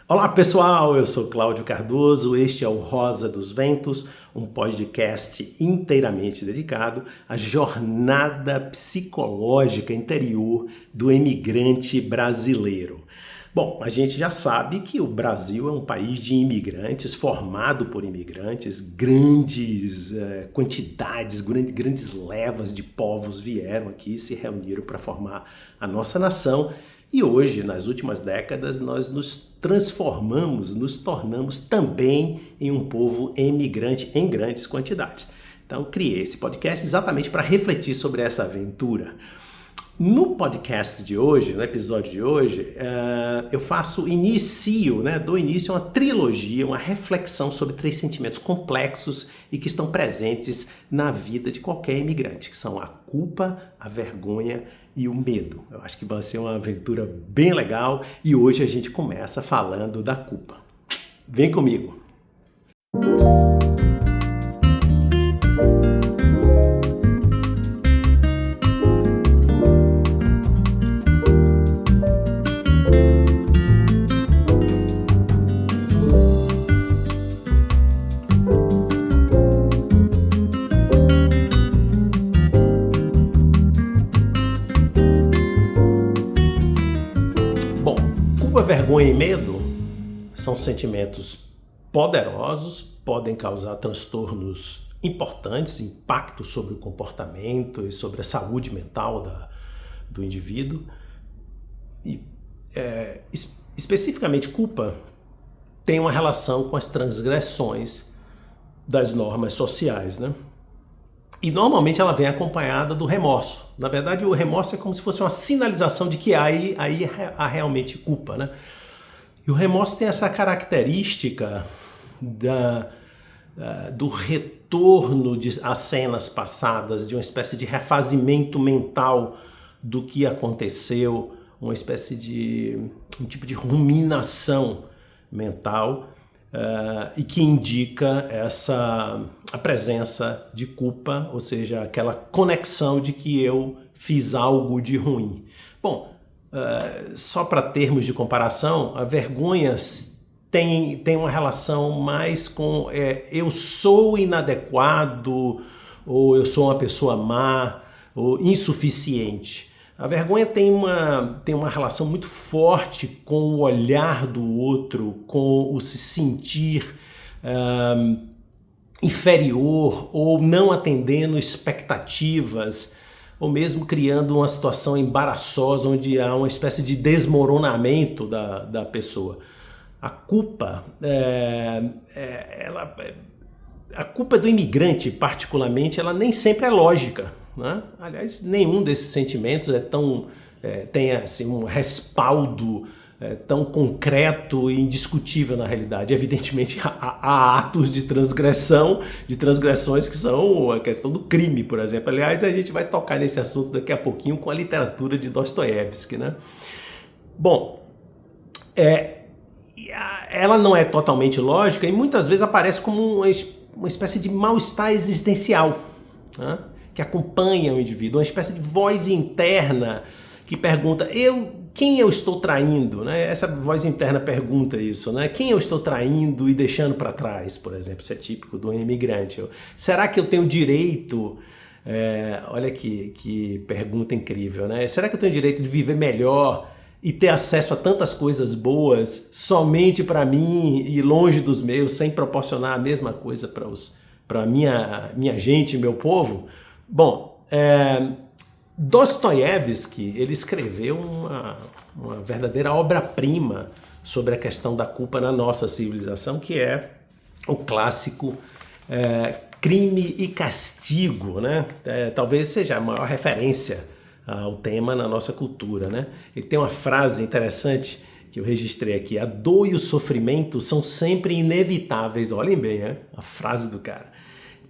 Olá pessoal, eu sou Cláudio Cardoso, este é o Rosa dos Ventos, um podcast inteiramente dedicado à jornada psicológica interior do imigrante brasileiro. Bom, a gente já sabe que o Brasil é um país de imigrantes, formado por imigrantes, grandes quantidades, grandes levas de povos vieram aqui e se reuniram para formar a nossa nação. E hoje, nas últimas décadas, nós nos transformamos, nos tornamos também em um povo imigrante em grandes quantidades. Então, criei esse podcast exatamente para refletir sobre essa aventura. No podcast de hoje, no episódio de hoje, eu dou início a uma trilogia, uma reflexão sobre 3 sentimentos complexos e que estão presentes na vida de qualquer imigrante, que são a culpa, a vergonha e o medo. Eu acho que vai ser uma aventura bem legal e hoje a gente começa falando da culpa. Vem comigo! Vergonha e medo são sentimentos poderosos, podem causar transtornos importantes, impactos sobre o comportamento e sobre a saúde mental do indivíduo. E, especificamente, culpa tem uma relação com as transgressões das normas sociais, né? E normalmente ela vem acompanhada do remorso. Na verdade, o remorso é como se fosse uma sinalização de que aí há realmente culpa, né? E o remorso tem essa característica do retorno a cenas passadas, de uma espécie de refazimento mental do que aconteceu, uma espécie de um tipo de ruminação mental e que indica a presença de culpa, ou seja, aquela conexão de que eu fiz algo de ruim. Bom, só para termos de comparação, a vergonha tem uma relação mais com eu sou inadequado, ou eu sou uma pessoa má, ou insuficiente. A vergonha tem uma relação muito forte com o olhar do outro, com o se sentir inferior ou não atendendo expectativas, ou mesmo criando uma situação embaraçosa onde há uma espécie de desmoronamento da pessoa. A culpa, a culpa do imigrante, particularmente, ela nem sempre é lógica, né? Aliás, nenhum desses sentimentos tem assim, um respaldo tão concreto e indiscutível na realidade. Evidentemente, há atos de transgressões que são a questão do crime, por exemplo. Aliás, a gente vai tocar nesse assunto daqui a pouquinho com a literatura de Dostoiévski, né? Bom, ela não é totalmente lógica e muitas vezes aparece como uma espécie de mal-estar existencial, né? Que acompanha o indivíduo, uma espécie de voz interna que pergunta, quem eu estou traindo? Né? Essa voz interna pergunta isso, né? Quem eu estou traindo e deixando para trás, por exemplo, isso é típico do imigrante. Será que eu tenho direito, olha que pergunta incrível, né? Será que eu tenho direito de viver melhor e ter acesso a tantas coisas boas somente para mim e longe dos meus, sem proporcionar a mesma coisa para minha gente, meu povo? Bom, Dostoiévski, ele escreveu uma verdadeira obra-prima sobre a questão da culpa na nossa civilização, que é o clássico Crime e Castigo, né? Talvez seja a maior referência ao tema na nossa cultura, né? Ele tem uma frase interessante que eu registrei aqui: a dor e o sofrimento são sempre inevitáveis, olhem bem, a frase do cara,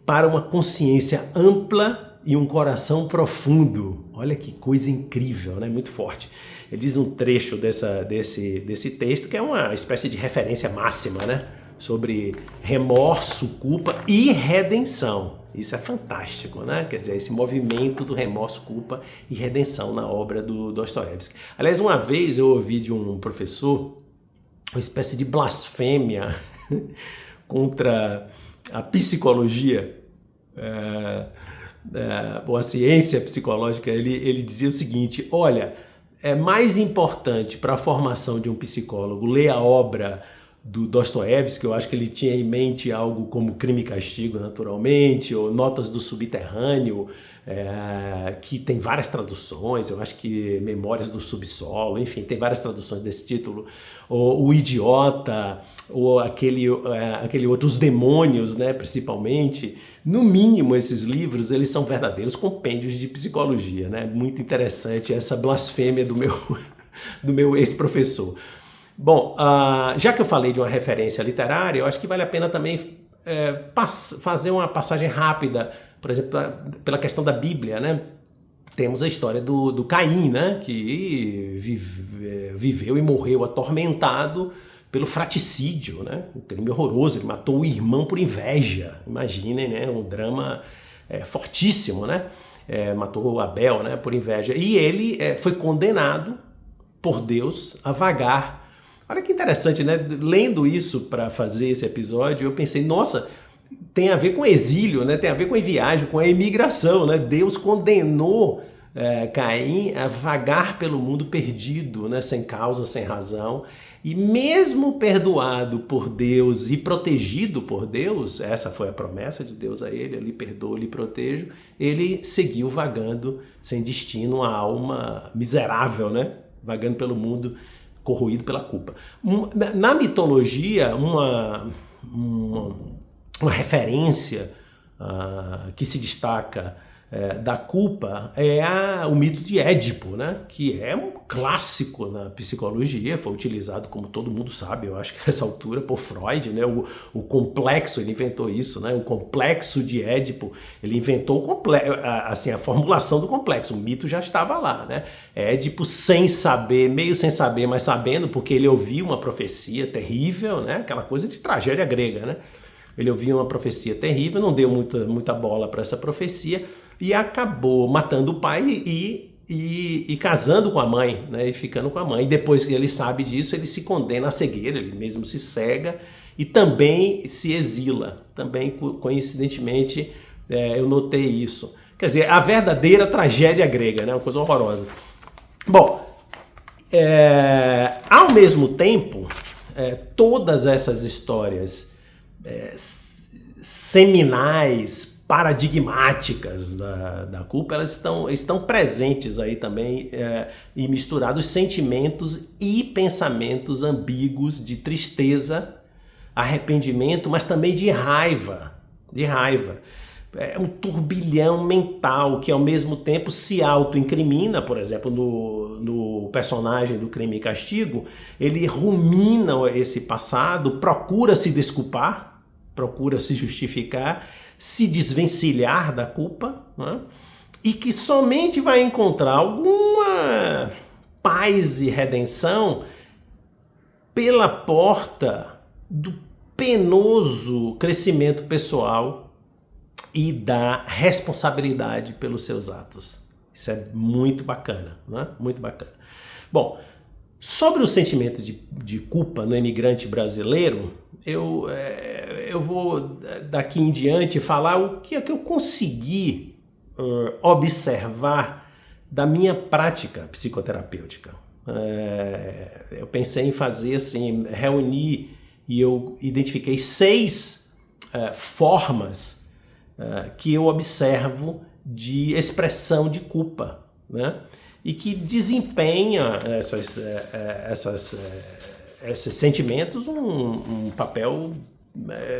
para uma consciência ampla e um coração profundo. Olha que coisa incrível, né? Muito forte. Ele diz um trecho desse texto que é uma espécie de referência máxima, né? Sobre remorso, culpa e redenção. Isso é fantástico, né? Quer dizer, esse movimento do remorso, culpa e redenção na obra do Dostoiévski. Aliás, uma vez eu ouvi de um professor uma espécie de blasfêmia contra a psicologia, ou a ciência psicológica. Ele dizia o seguinte: olha, é mais importante para a formação de um psicólogo ler a obra do Dostoiévski, que eu acho que ele tinha em mente algo como Crime e Castigo, naturalmente, ou Notas do Subterrâneo, que tem várias traduções, eu acho que Memórias do Subsolo, enfim, tem várias traduções desse título, ou O Idiota, ou aquele outro, Os Demônios, né, principalmente. No mínimo, esses livros, eles são verdadeiros compêndios de psicologia, né? Muito interessante essa blasfêmia do meu ex-professor. Bom, já que eu falei de uma referência literária, eu acho que vale a pena também fazer uma passagem rápida, por exemplo, pela questão da Bíblia, né? Temos a história do Caim, né? Que viveu e morreu atormentado pelo fraticídio, né? Um crime horroroso. Ele matou o irmão por inveja. Imaginem, né? Um drama fortíssimo, né? Matou o Abel, né? Por inveja. E ele foi condenado por Deus a vagar. Olha que interessante, né? Lendo isso para fazer esse episódio, eu pensei, nossa, tem a ver com exílio, né? Tem a ver com a viagem, com a imigração, né? Deus condenou Caim a vagar pelo mundo perdido, né? Sem causa, sem razão. E mesmo perdoado por Deus e protegido por Deus, essa foi a promessa de Deus a ele, eu lhe perdoo, lhe protejo, ele seguiu vagando sem destino, uma alma miserável, né? Vagando pelo mundo corroído pela culpa. Na mitologia, uma referência que se destaca da culpa é o mito de Édipo, né? Que é um clássico na psicologia, foi utilizado, como todo mundo sabe, eu acho que nessa altura, por Freud, né? O complexo, ele inventou isso, né? O complexo de Édipo, ele inventou assim, a formulação do complexo, o mito já estava lá, né? Édipo sem saber, meio sem saber, mas sabendo, porque ele ouviu uma profecia terrível, né? Aquela coisa de tragédia grega, né? Ele ouviu uma profecia terrível, não deu muita bola para essa profecia e acabou matando o pai e casando com a mãe, né? E ficando com a mãe. E depois que ele sabe disso, ele se condena à cegueira, ele mesmo se cega e também se exila. Também, coincidentemente, eu notei isso. Quer dizer, a verdadeira tragédia grega, né? Uma coisa horrorosa. Bom, ao mesmo tempo, todas essas histórias seminais, paradigmáticas da culpa, elas estão presentes aí também e misturados sentimentos e pensamentos ambíguos de tristeza, arrependimento, mas também de raiva. É um turbilhão mental que ao mesmo tempo se auto-incrimina, por exemplo, no personagem do Crime e Castigo, ele rumina esse passado, procura se desculpar, procura se justificar, se desvencilhar da culpa, né? E que somente vai encontrar alguma paz e redenção pela porta do penoso crescimento pessoal e da responsabilidade pelos seus atos. Isso é muito bacana, né? Muito bacana. Bom, sobre o sentimento de culpa no imigrante brasileiro, eu vou daqui em diante falar o que é que eu consegui observar da minha prática psicoterapêutica. Eu pensei em fazer assim, reunir, e eu identifiquei 6 formas que eu observo de expressão de culpa, né? E que desempenha esses sentimentos um papel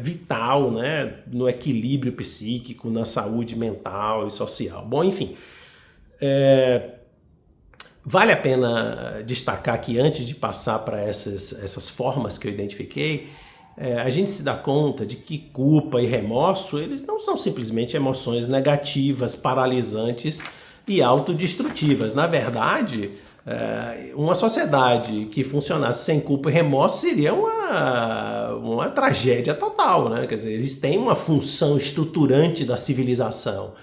vital, né? No equilíbrio psíquico, na saúde mental e social. Bom, enfim, vale a pena destacar que antes de passar para essas formas que eu identifiquei, a gente se dá conta de que culpa e remorso, eles não são simplesmente emoções negativas, paralisantes e autodestrutivas. Na verdade, uma sociedade que funcionasse sem culpa e remorso seria uma tragédia total, né? Quer dizer, eles têm uma função estruturante da civilização,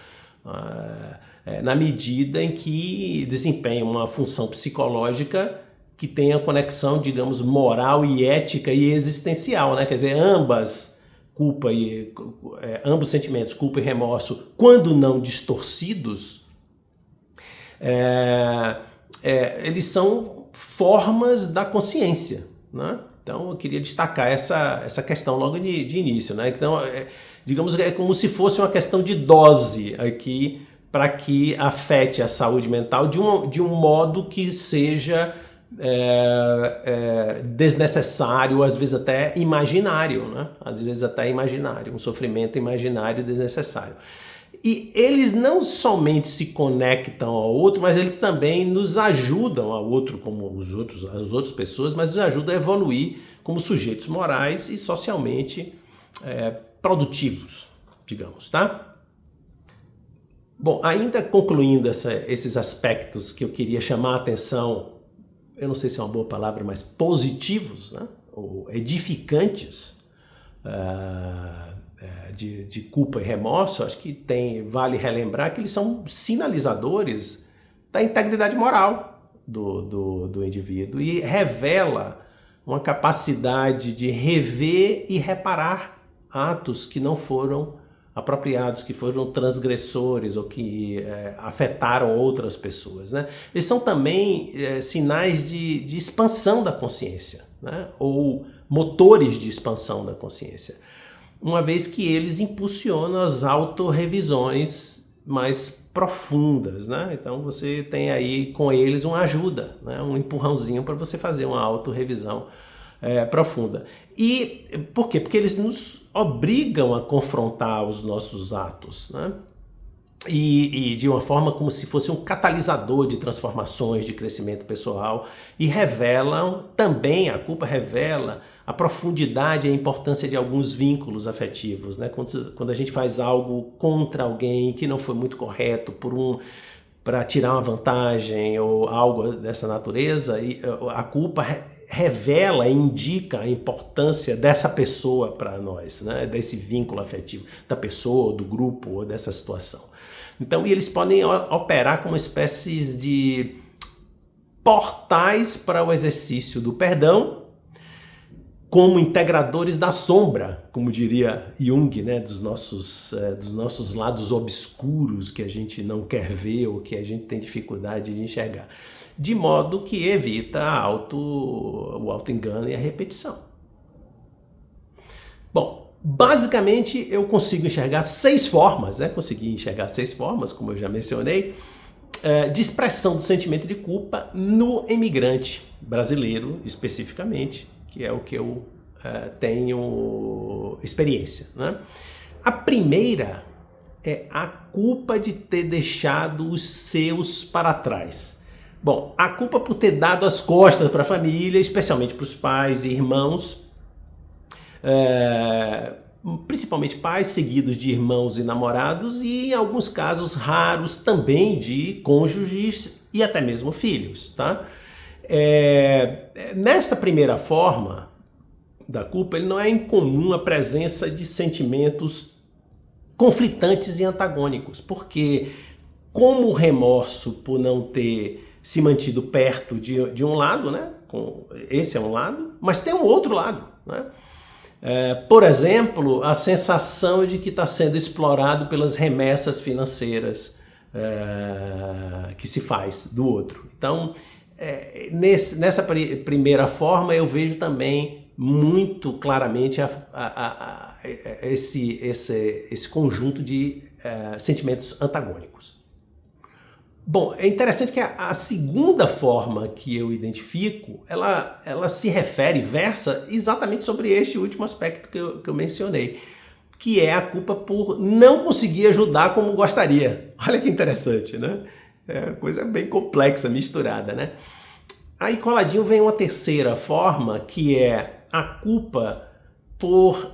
na medida em que desempenham uma função psicológica que tenha conexão, digamos, moral e ética e existencial, né? Quer dizer, ambos sentimentos, culpa e remorso, quando não distorcidos, eles são formas da consciência, né? Então eu queria destacar essa questão logo de início, né? Então, digamos que é como se fosse uma questão de dose aqui para que afete a saúde mental de um modo que seja desnecessário, às vezes até imaginário, né? Às vezes até imaginário, um sofrimento imaginário desnecessário. E eles não somente se conectam ao outro, mas eles também nos ajudam ao outro, como as outras pessoas, mas nos ajudam a evoluir como sujeitos morais e socialmente produtivos, digamos, tá? Bom, ainda concluindo esses aspectos que eu queria chamar a atenção, eu não sei se é uma boa palavra, mas positivos, né? Ou edificantes, de culpa e remorso, acho que vale relembrar que eles são sinalizadores da integridade moral do indivíduo e revela uma capacidade de rever e reparar atos que não foram apropriados, que foram transgressores ou que afetaram outras pessoas, né? Eles são também sinais de expansão da consciência, né? Ou motores de expansão da consciência, uma vez que eles impulsionam as autorrevisões mais profundas, né? Então você tem aí com eles uma ajuda, né? Um empurrãozinho para você fazer uma autorrevisão profunda. E por quê? Porque eles nos obrigam a confrontar os nossos atos, né? E de uma forma como se fosse um catalisador de transformações, de crescimento pessoal, e a culpa revela a profundidade e a importância de alguns vínculos afetivos, né? Quando a gente faz algo contra alguém que não foi muito correto para tirar uma vantagem ou algo dessa natureza, e a culpa revela e indica a importância dessa pessoa para nós, né? Desse vínculo afetivo, da pessoa, do grupo ou dessa situação. Então, eles podem operar como espécies de portais para o exercício do perdão, como integradores da sombra, como diria Jung, né, dos nossos lados obscuros que a gente não quer ver ou que a gente tem dificuldade de enxergar, de modo que evita o auto-engano e a repetição. Bom, basicamente eu consigo enxergar 6 formas, né? Consegui enxergar 6 formas, como eu já mencionei, de expressão do sentimento de culpa no imigrante brasileiro, especificamente, que é o que eu tenho experiência, né? A primeira é a culpa de ter deixado os seus para trás. Bom, a culpa por ter dado as costas para a família, especialmente para os pais e irmãos, principalmente pais, seguidos de irmãos e namorados, e em alguns casos raros também de cônjuges e até mesmo filhos, tá? Nessa primeira forma da culpa, ele não é incomum a presença de sentimentos conflitantes e antagônicos, porque como o remorso por não ter se mantido perto de um lado, né? Esse é um lado, mas tem um outro lado, né? Por exemplo, a sensação de que está sendo explorado pelas remessas financeiras que se faz do outro. Então, nessa primeira forma, eu vejo também muito claramente esse conjunto de sentimentos antagônicos. Bom, é interessante que a segunda forma que eu identifico, ela se versa exatamente sobre este último aspecto que eu mencionei, que é a culpa por não conseguir ajudar como gostaria. Olha que interessante, né? É uma coisa bem complexa, misturada, né? Aí coladinho vem uma terceira forma, que é a culpa por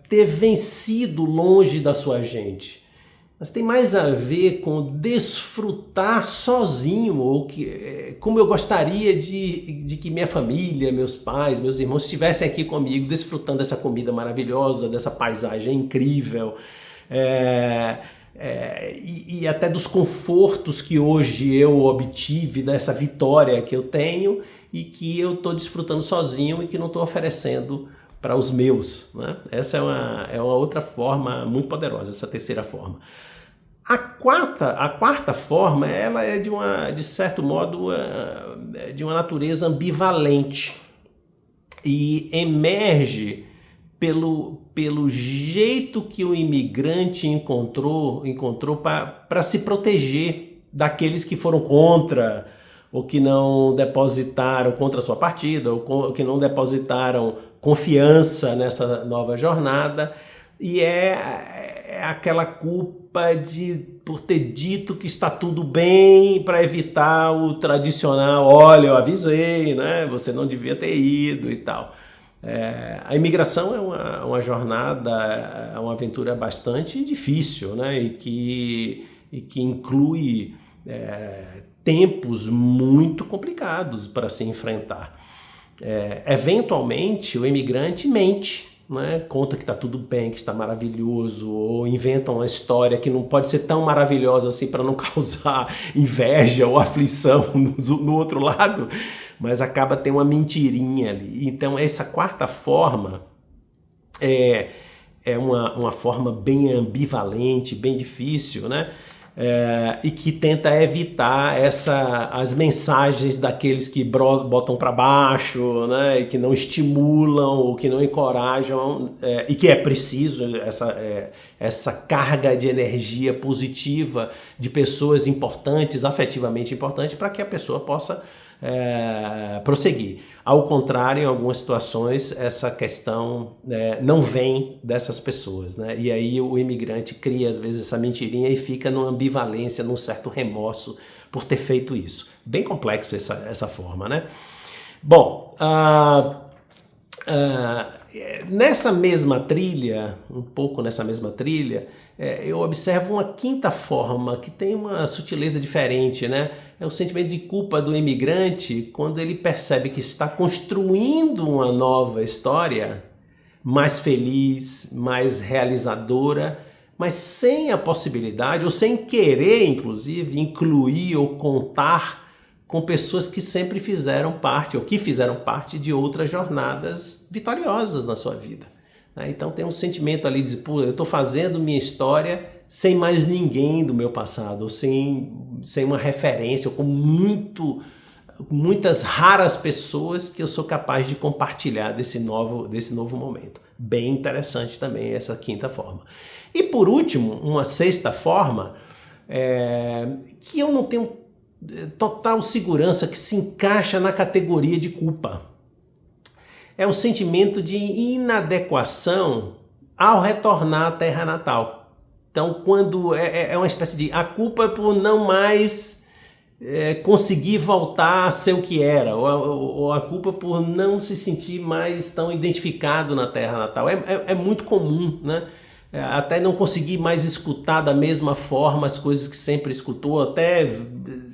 ter vencido longe da sua gente. Mas tem mais a ver com desfrutar sozinho, ou como eu gostaria de que minha família, meus pais, meus irmãos estivessem aqui comigo, desfrutando dessa comida maravilhosa, dessa paisagem incrível, e até dos confortos que hoje eu obtive, dessa vitória que eu tenho, e que eu estou desfrutando sozinho e que não estou oferecendo para os meus, né? Essa é uma outra forma muito poderosa, essa terceira forma. A quarta forma, ela é de certo modo, de uma natureza ambivalente e emerge pelo jeito que o imigrante encontrou para se proteger daqueles que foram contra, ou que não depositaram contra a sua partida, ou que não depositaram confiança nessa nova jornada, e é aquela culpa por ter dito que está tudo bem para evitar o tradicional, olha, eu avisei, né? Você não devia ter ido e tal. A imigração é uma jornada, é uma aventura bastante difícil, né? E que inclui tempos muito complicados para se enfrentar. Eventualmente, o imigrante mente, né? Conta que está tudo bem, que está maravilhoso, ou inventa uma história que não pode ser tão maravilhosa assim para não causar inveja ou aflição no outro lado, mas acaba tendo uma mentirinha ali. Então essa quarta forma é uma forma bem ambivalente, bem difícil, né? E que tenta evitar as mensagens daqueles que botam para baixo, né? E que não estimulam ou que não encorajam, e que é preciso essa carga de energia positiva de pessoas importantes, afetivamente importantes, para que a pessoa possa prosseguir. Ao contrário, em algumas situações, essa questão não vem dessas pessoas, né? E aí o imigrante cria, às vezes, essa mentirinha e fica numa ambivalência, num certo remorso por ter feito isso. Bem complexo essa forma, né? Bom, nessa mesma trilha, eu observo uma quinta forma que tem uma sutileza diferente, né? É o sentimento de culpa do imigrante quando ele percebe que está construindo uma nova história mais feliz, mais realizadora, mas sem a possibilidade, ou sem querer, inclusive, incluir ou contar com pessoas que sempre fizeram parte, ou que fizeram parte de outras jornadas vitoriosas na sua vida. Então tem um sentimento ali de, pô, eu estou fazendo minha história sem mais ninguém do meu passado, ou sem uma referência, ou com muitas raras pessoas que eu sou capaz de compartilhar desse novo momento. Bem interessante também essa quinta forma. E por último, uma sexta forma, que eu não tenho total segurança que se encaixa na categoria de culpa. É o sentimento de inadequação ao retornar à terra natal. Então, quando é uma espécie de a culpa é por não mais conseguir voltar a ser o que era, ou a culpa por não se sentir mais tão identificado na terra natal. É muito comum, né? Até não conseguir mais escutar da mesma forma as coisas que sempre escutou, até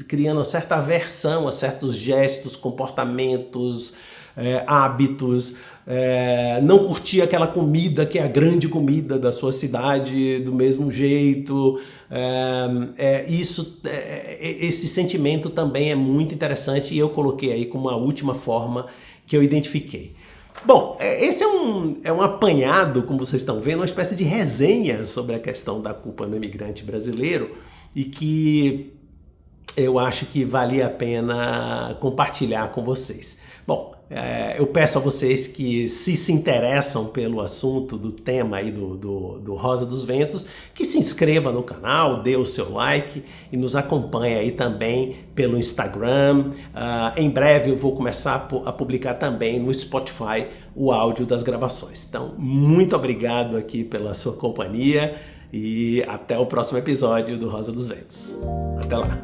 criando uma certa aversão a certos gestos, comportamentos, hábitos, não curtir aquela comida que é a grande comida da sua cidade do mesmo jeito. Esse sentimento também é muito interessante e eu coloquei aí como a última forma que eu identifiquei. Bom, esse é um apanhado, como vocês estão vendo, uma espécie de resenha sobre a questão da culpa no imigrante brasileiro e que eu acho que valia a pena compartilhar com vocês. Bom, eu peço a vocês que se interessam pelo assunto do tema aí do Rosa dos Ventos, que se inscreva no canal, dê o seu like e nos acompanhe aí também pelo Instagram. Em breve eu vou começar a publicar também no Spotify o áudio das gravações. Então, muito obrigado aqui pela sua companhia e até o próximo episódio do Rosa dos Ventos. Até lá!